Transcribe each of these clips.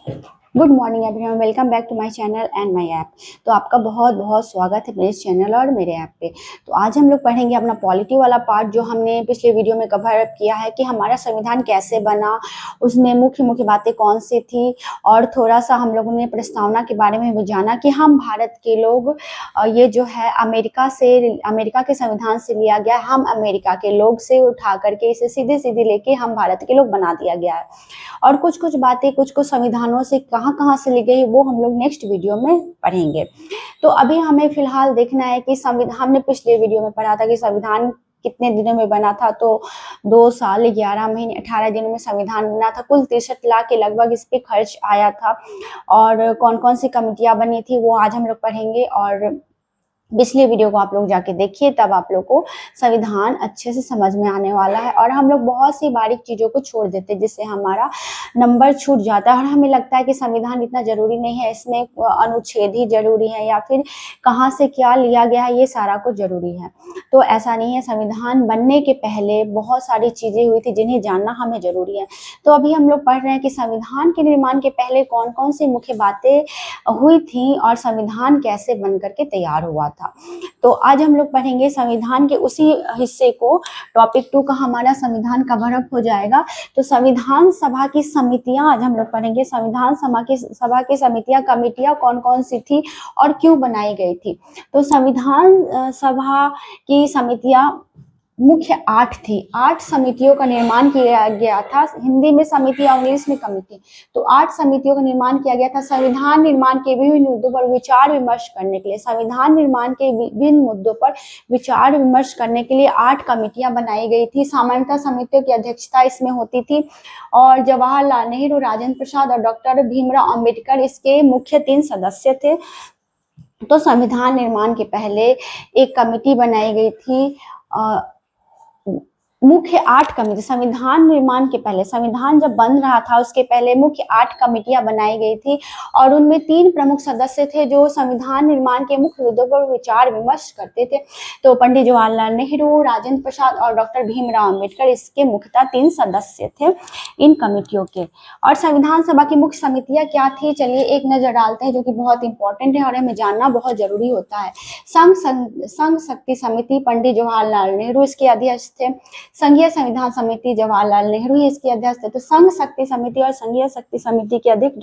Good morning everyone, welcome back to my channel and my app. तो आपका बहुत बहुत स्वागत है मेरे चैनल और मेरे ऐप पे। तो आज हम लोग पढ़ेंगे अपना पॉलिटी वाला पार्ट, जो हमने पिछले वीडियो में कवर अप किया है कि हमारा संविधान कैसे बना, उसमें मुख्य मुख्य बातें कौन सी थी, और थोड़ा सा हम लोगों ने प्रस्तावना के बारे में भी जाना कि हम भारत के लोग ये जो है अमेरिका के संविधान से लिया गया, हम अमेरिका के लोग से उठा करके इसे सीधे सीधे लेके हम भारत के लोग बना दिया गया है। और कुछ कुछ बातें कुछ कुछ संविधानों से कहाँ कहाँ से ली गई वो हम लोग नेक्स्ट वीडियो में पढ़ेंगे। तो अभी हमें फिलहाल देखना है कि संविधान, हमने पिछले वीडियो में पढ़ा था कि संविधान कितने दिनों में बना था। तो 2 साल 11 महीने 18 दिनों में संविधान बना था। कुल 63 लाख के लगभग इस पे खर्च आया था। और कौन कौन सी कमिटियां बनी थी वो आज हम लोग पढ़ेंगे। और पिछले वीडियो को आप लोग जाके देखिए, तब आप लोग को संविधान अच्छे से समझ में आने वाला है। और हम लोग बहुत सी बारीक चीजों को छोड़ देते हैं जिससे हमारा नंबर छूट जाता है और हमें लगता है कि संविधान इतना जरूरी नहीं है, इसमें अनुच्छेद ही जरूरी है या फिर कहाँ से क्या लिया गया है ये सारा कुछ जरूरी है। तो ऐसा नहीं है, संविधान बनने के पहले बहुत सारी चीजें हुई थी जिन्हें जानना हमें जरूरी है। तो अभी हम लोग पढ़ रहे हैं कि संविधान के निर्माण के पहले कौन कौन सी मुख्य बातें हुई थी और संविधान कैसे बन करके तैयार हुआ था। तो आज हम लोग पढ़ेंगे संविधान के उसी हिस्से को। टॉपिक 2 का हमारा संविधान कवर अप हो जाएगा। तो संविधान सभा की समितियां आज हम लोग पढ़ेंगे। संविधान सभा की समितियां, कमेटियां कौन कौन सी थी और क्यों बनाई गई थी। तो संविधान सभा की समितियां मुख्य 8 थी। 8 समितियों का निर्माण किया गया था। हिंदी में समिति, इंग्लिश में कमेटी। तो 8 समितियों का निर्माण किया गया था संविधान निर्माण के विभिन्न मुद्दों पर विचार विमर्श करने के लिए। संविधान निर्माण के विभिन्न मुद्दों पर विचार विमर्श करने के लिए 8 कमेटियां बनाई गई थी। सामान्यतः समितियों की अध्यक्षता इसमें होती थी और जवाहरलाल नेहरू, राजेंद्र प्रसाद और डॉक्टर भीमराव अम्बेडकर इसके मुख्य 3 सदस्य थे। तो संविधान निर्माण के पहले एक कमेटी बनाई गई थी। मुख्य 8 कमेटी, संविधान निर्माण के पहले, संविधान जब बन रहा था उसके पहले मुख्य 8 कमेटियां बनाई गई थी और उनमें 3 प्रमुख सदस्य थे जो संविधान निर्माण के मुख्य मुद्दों पर विचार विमर्श करते थे। तो पंडित जवाहरलाल नेहरू, राजेंद्र प्रसाद और डॉक्टर भीमराव अम्बेडकर इसके मुख्यतः 3 सदस्य थे इन कमेटियों के। और संविधान सभा की मुख्य समितियां क्या थी, चलिए एक नजर डालते हैं, जो कि बहुत इंपॉर्टेंट है और हमें जानना बहुत जरूरी होता है। संघ शक्ति समिति, पंडित जवाहरलाल नेहरू इसके अध्यक्ष थे। संघीय संविधान समिति, जवाहरलाल नेहरू ही इसके अध्यक्ष थे। तो संघ शक्ति समिति और संघीय शक्ति समिति के अध्यक्ष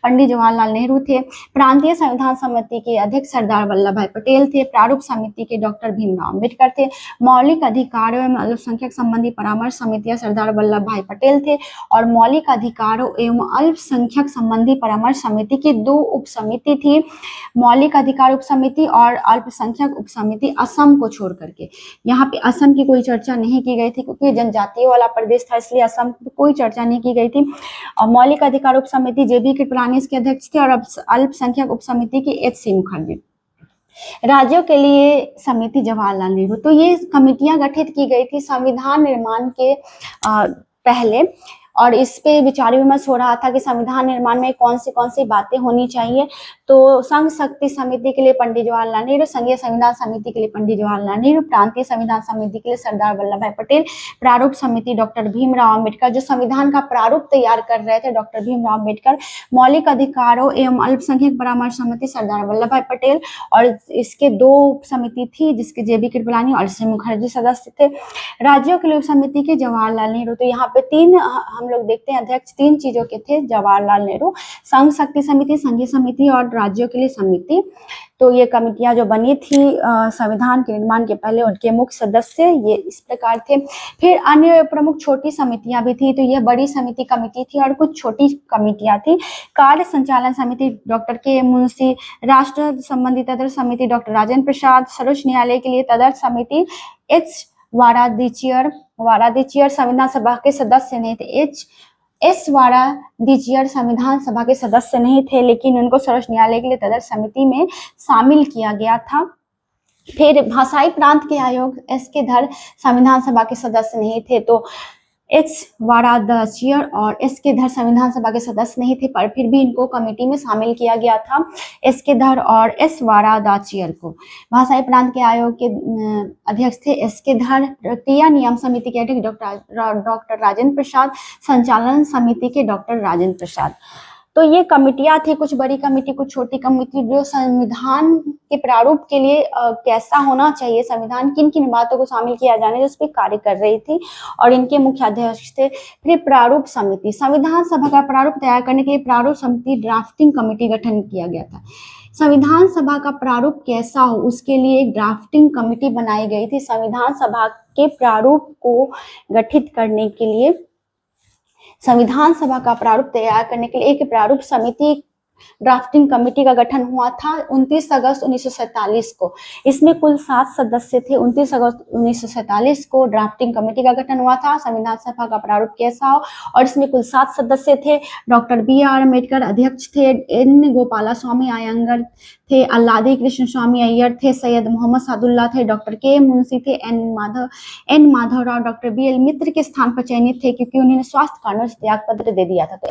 पंडित जवाहरलाल नेहरू थे। प्रांतीय संविधान समिति के अध्यक्ष सरदार वल्लभ भाई पटेल थे। प्रारूप समिति के डॉक्टर भीमराव अम्बेडकर थे। मौलिक अधिकारों एवं अल्पसंख्यक संबंधी परामर्श समितियां सरदार वल्लभ भाई पटेल थे। और मौलिक अधिकारों एवं अल्पसंख्यक संबंधी परामर्श समिति की 2 उप समिति थी, मौलिक अधिकार उप समिति और अल्पसंख्यक उप समिति, असम को छोड़ करके। यहाँ पे असम की कोई चर्चा नहीं की गई थी क्योंकि जनजातीय वाला प्रदेश था, इसलिए असम की कोई चर्चा नहीं की गई थी। और मौलिक अधिकार उप समिति JB कृपलानी इसके अध्यक्ष थे और अल्पसंख्यक उप समिति की HC मुखर्जी। राज्यों के लिए समिति जवाहरलाल नेहरू। तो ये कमेटियां गठित की गई थी संविधान निर्माण के पहले और इस पे विचार विमर्श हो रहा था कि संविधान निर्माण में कौन सी बातें होनी चाहिए। तो संघ शक्ति समिति के लिए पंडित जवाहरलाल नेहरू, संघीय संविधान समिति के लिए पंडित जवाहरलाल नेहरू, प्रांतीय संविधान समिति के लिए सरदार वल्लभ भाई पटेल, प्रारूप समिति डॉक्टर भीमराव अम्बेडकर, जो संविधान का प्रारूप तैयार कर रहे थे डॉक्टर भीमराव अम्बेडकर, मौलिक अधिकारों एवं अल्पसंख्यक परामर्श समिति सरदार वल्लभ भाई पटेल, और इसके 2 उप समिति थी जिसके JB कृपलानी और HC मुखर्जी सदस्य थे। राज्यों के लिए समिति के जवाहरलाल नेहरू। तो यहाँ पे 3 हम लोग देखते हैं अध्यक्ष 3 चीजों के थे, जवाहरलाल नेहरू, संघ शक्ति समिति, संघीय समिति और राज्यों के लिए समिति। तो ये कमेटियां जो बनी थी संविधान के निर्माण के पहले, उनके मुख्य सदस्य ये इस प्रकार थे। फिर अन्य प्रमुख छोटी समितियां भी थी। तो यह बड़ी समिति कमेटी थी और कुछ छोटी कमेटियां थी। कार्य संचालन समिति डॉक्टर के मुंशी, राष्ट्र संबंधी तदर्थ समिति डॉक्टर राजेंद्र प्रसाद, सर्वोच्च न्यायालय के लिए तदर्थ समिति H वारादिचियर संविधान सभा के सदस्य नहीं थे। S वारादिचियर संविधान सभा के सदस्य नहीं थे, लेकिन उनको सर्वोच्च न्यायालय के लिए तदर्थ समिति में शामिल किया गया था। फिर भाषाई प्रांत के आयोग S के धर संविधान सभा के सदस्य नहीं थे। तो H वारादाचियर और S के धर संविधान सभा के सदस्य नहीं थे, पर फिर भी इनको कमेटी में शामिल किया गया था, S के धर और S वारादाचियर को। भाषाई प्रांत के आयोग के अध्यक्ष थे S के धर। क्रिया नियम समिति के अध्यक्ष डॉक्टर राजेंद्र प्रसाद, संचालन समिति के डॉक्टर राजेंद्र प्रसाद। तो ये कमिटियां थी, कुछ बड़ी कमेटी कुछ छोटी कमेटी, जो संविधान के प्रारूप के लिए कैसा होना चाहिए संविधान, किन किन बातों को शामिल किया जाने उस पर कार्य कर रही थी, और इनके मुख्य अध्यक्ष थे। फिर प्रारूप समिति, संविधान सभा का प्रारूप तैयार करने के लिए प्रारूप समिति ड्राफ्टिंग कमेटी गठन किया गया था। संविधान सभा का प्रारूप कैसा हो उसके लिए एक ड्राफ्टिंग कमेटी बनाई गई थी। संविधान सभा के प्रारूप को गठित करने के लिए, संविधान सभा का प्रारूप तैयार करने के लिए एक प्रारूप समिति ड्राफ्टिंग कमेटी का गठन हुआ था 29 अगस्त 1947 को। इसमें कुल 7 सदस्य थे। 29 अगस्त 1947 को ड्राफ्टिंग कमेटी का गठन हुआ था, संविधान सभा का प्रारूप कैसा हो, और इसमें कुल 7 सदस्य थे। डॉक्टर BR अम्बेडकर अध्यक्ष थे, N गोपालास्वामी अयंगर थे, अल्लादी कृष्ण स्वामी अय्यर थे, सैयद मोहम्मद सादुल्ला थे, डॉक्टर K मुंशी थे, N माधवराव डॉक्टर BL मित्र के स्थान पर चयनित थे, क्योंकि उन्होंने स्वास्थ्य कारणों से त्याग पत्र दे दिया था। तो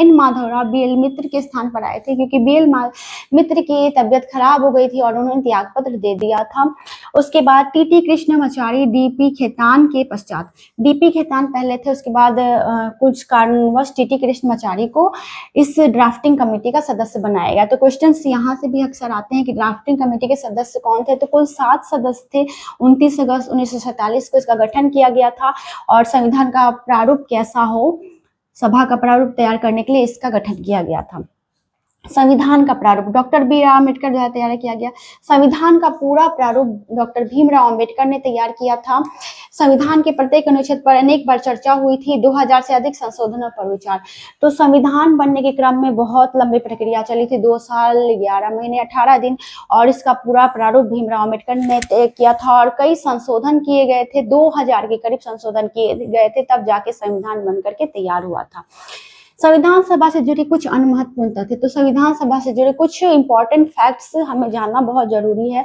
N माधवराव BL मित्र के स्थान पर आए थे, क्योंकि BL मित्र की तबियत खराब हो गई थी और उन्होंने त्याग पत्र दे दिया था। उसके बाद TT कृष्णमाचारी, DP खेतान के पश्चात, DP खेतान पहले थे, उसके बाद कुछ कारणवश TT कृष्णमाचारी को इस ड्राफ्टिंग कमेटी का सदस्य बनाया गया। तो क्वेश्चंस यहाँ से भी अक्सर आते हैं कि ड्राफ्टिंग कमेटी के सदस्य कौन थे। तो कुल 7 सदस्य थे। 29 अगस्त 1947 को इसका गठन किया गया था, और संविधान का प्रारूप कैसा हो, सभा का प्रारूप तैयार करने के लिए इसका गठन किया गया था। संविधान का प्रारूप डॉक्टर BR अम्बेडकर द्वारा तैयार किया गया। संविधान का पूरा प्रारूप डॉक्टर भीमराव अम्बेडकर ने तैयार किया था। संविधान के प्रत्येक अनुच्छेद पर अनेक बार चर्चा हुई थी। 2000 से अधिक संशोधनों पर विचार। तो संविधान बनने के क्रम में बहुत लंबी प्रक्रिया चली थी, 2 साल 11 महीने 18 दिन, और इसका पूरा प्रारूप भीमराव अम्बेडकर ने तय किया था, और कई संशोधन किए गए थे। 2000 के करीब संशोधन किए गए थे, तब जाके संविधान बनकर के तैयार हुआ था। संविधान सभा से जुड़ी कुछ अन्य महत्वपूर्ण तथ्य। तो संविधान सभा से जुड़े कुछ इंपॉर्टेंट फैक्ट्स हमें जानना बहुत जरूरी है,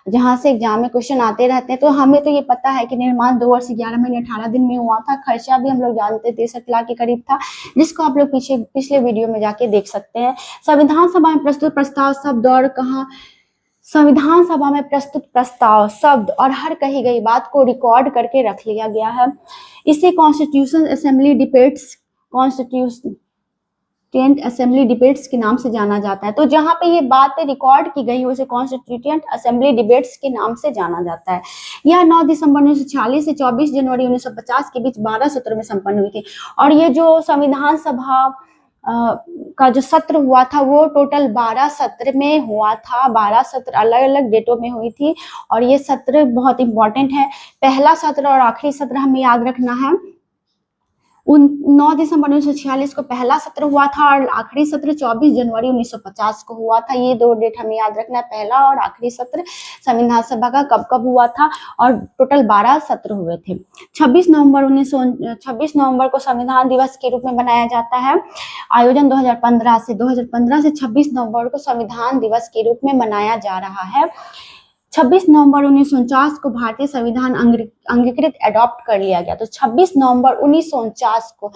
जहां से एग्जाम में क्वेश्चन आते रहते हैं। तो हमें तो ये पता है कि निर्माण 2 वर्ष 11 महीने 18 दिन में हुआ था। खर्चा भी हम लोग जानते 63 लाख के करीब था, जिसको आप लोग पिछले वीडियो में जाके देख सकते हैं। संविधान सभा में प्रस्तुत प्रस्ताव शब्द और कहा, संविधान सभा में प्रस्तुत प्रस्ताव शब्द और हर कही गई बात को रिकॉर्ड करके रख लिया गया है। इसे constitution assembly debates constituent assembly debates के नाम से जाना जाता है। तो जहां पे ये बातें रिकॉर्ड की गई उसे कॉन्स्टिट्यूएंट असेंबली डिबेट्स के नाम से जाना जाता है। यह 9 दिसंबर 1946 से 24 जनवरी 1950 के बीच 12 सत्रों में संपन्न हुई थी। और ये जो संविधान सभा का जो सत्र हुआ था वो टोटल 12 सत्र में हुआ था। 12 सत्र अलग अलग डेटों में हुई थी, और ये सत्र बहुत इंपॉर्टेंट है। पहला सत्र और आखिरी सत्र हमें याद रखना है। 9 दिसंबर 1946 को पहला सत्र हुआ था, और आखिरी सत्र 24 जनवरी 1950 को हुआ था। ये 2 डेट हमें याद रखना है, पहला और आखिरी सत्र संविधान सभा का कब कब हुआ था, और टोटल 12 सत्र हुए थे। 26 नवंबर को संविधान दिवस के रूप में मनाया जाता है। आयोजन 2015 से 26 नवंबर को संविधान दिवस के रूप में मनाया जा रहा है। 26 नवंबर 1949 को भारतीय संविधान अंगीकृत एडॉप्ट कर लिया गया। तो 26 नवंबर 1949 को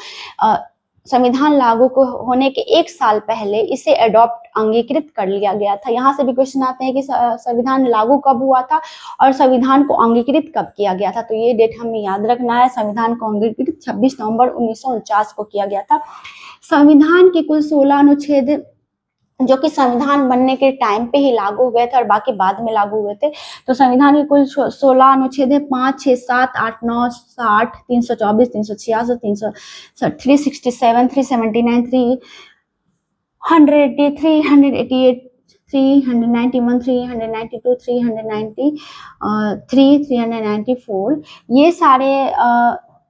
संविधान लागू को होने के 1 साल पहले इसे एडॉप्ट अंगीकृत कर लिया गया था। यहाँ से भी क्वेश्चन आते हैं कि संविधान लागू कब हुआ था और संविधान को अंगीकृत कब किया गया था। तो ये डेट हमें याद रखना है। संविधान को अंगीकृत 26 नवंबर 1949 को किया गया था। संविधान के कुल 16 अनुच्छेद जो कि संविधान बनने के टाइम पे ही लागू हुए थे और बाकी बाद में लागू हुए थे। तो संविधान के कुल 16 अनुच्छेद है, 5, 6, 7, 8, 9, 60, 324, 366, 367, 379, 380, 388, 391, 392, 393, 394, ये सारे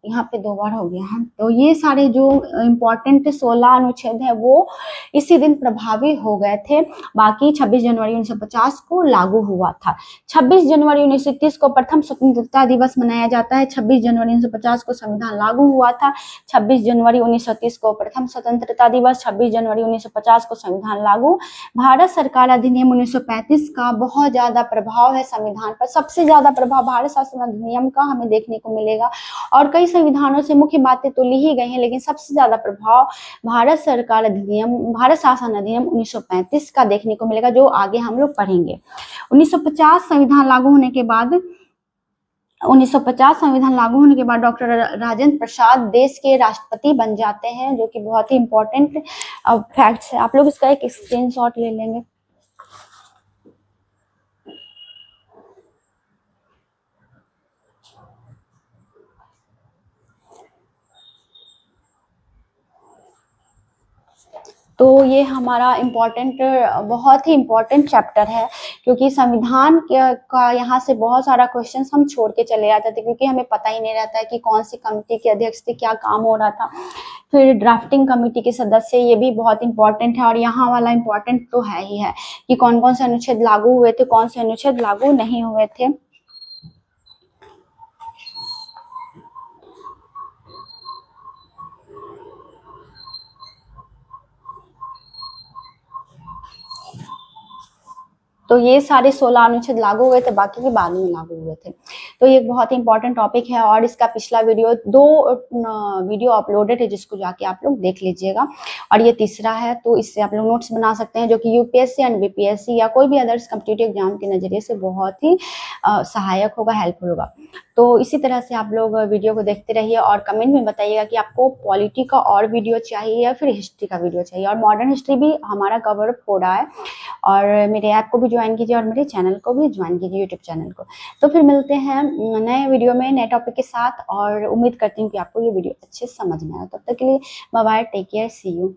यहाँ पे 2 बार हो गया है। तो ये सारे जो इम्पोर्टेंट 16 अनुच्छेद है वो इसी दिन प्रभावी हो गए थे। बाकी 26 जनवरी 1950 को लागू हुआ था। 26 जनवरी 1930 को प्रथम स्वतंत्रता दिवस मनाया जाता है। 26 जनवरी 1950 को संविधान लागू हुआ था। 26 जनवरी 1930 को प्रथम स्वतंत्रता दिवस, 26 जनवरी 1950 को संविधान लागू। भारत सरकार अधिनियम 1935 का बहुत ज्यादा प्रभाव है संविधान पर। सबसे ज्यादा प्रभाव भारत शासन अधिनियम का हमें देखने को मिलेगा, और कई संविधानों से मुख्य बातें तो ली ही गई हैं, लेकिन सबसे ज्यादा प्रभाव भारत शासन अधिनियम 1935 का देखने को मिलेगा, जो आगे हम लोग पढ़ेंगे। 1950 संविधान लागू होने के बाद 1950 संविधान लागू होने के बाद डॉक्टर राजेंद्र प्रसाद देश के राष्ट्रपति बन जाते हैं, जो कि बहुत ही इंपॉर्टेंट फैक्ट्स है, आप लोग इसका एक स्क्रीनशॉट ले लेंगे। तो ये हमारा इम्पोर्टेंट, बहुत ही इम्पोर्टेंट चैप्टर है, क्योंकि संविधान का यहाँ से बहुत सारा क्वेश्चंस हम छोड़ के चले जाते थे, क्योंकि हमें पता ही नहीं रहता है कि कौन सी कमेटी के अध्यक्ष थे, क्या काम हो रहा था। फिर ड्राफ्टिंग कमेटी के सदस्य, ये भी बहुत इंपॉर्टेंट है। और यहाँ वाला इम्पोर्टेंट तो है ही है कि कौन कौन से अनुच्छेद लागू हुए थे, कौन से अनुच्छेद लागू नहीं हुए थे। तो ये सारे 16 अनुच्छेद लागू हुए थे, बाकी के बाद में लागू हुए थे। तो ये बहुत ही इंपॉर्टेंट टॉपिक है, और इसका पिछला वीडियो 2 वीडियो अपलोडेड है, जिसको जाके आप लोग देख लीजिएगा। और ये तीसरा है, तो इससे आप लोग नोट्स बना सकते हैं, जो कि यूपीएससी एंड बीपीएससी या कोई भी अदर्स कॉम्पिटिटिव एग्जाम के नजरिए से बहुत ही सहायक होगा, हेल्पफुल होगा। तो इसी तरह से आप लोग वीडियो को देखते रहिए, और कमेंट में बताइएगा कि आपको पॉलिटी का और वीडियो चाहिए या फिर हिस्ट्री का वीडियो चाहिए। और मॉडर्न हिस्ट्री भी हमारा कवर अप हो रहा है, और मेरे ऐप को भी ज्वाइन कीजिए, और मेरे चैनल को भी ज्वाइन कीजिए, यूट्यूब चैनल को। तो फिर मिलते हैं नए वीडियो में, नए टॉपिक के साथ, और उम्मीद करती हूँ कि आपको ये वीडियो अच्छे से समझ में आया। तब तक के लिए bye bye, take care, see you.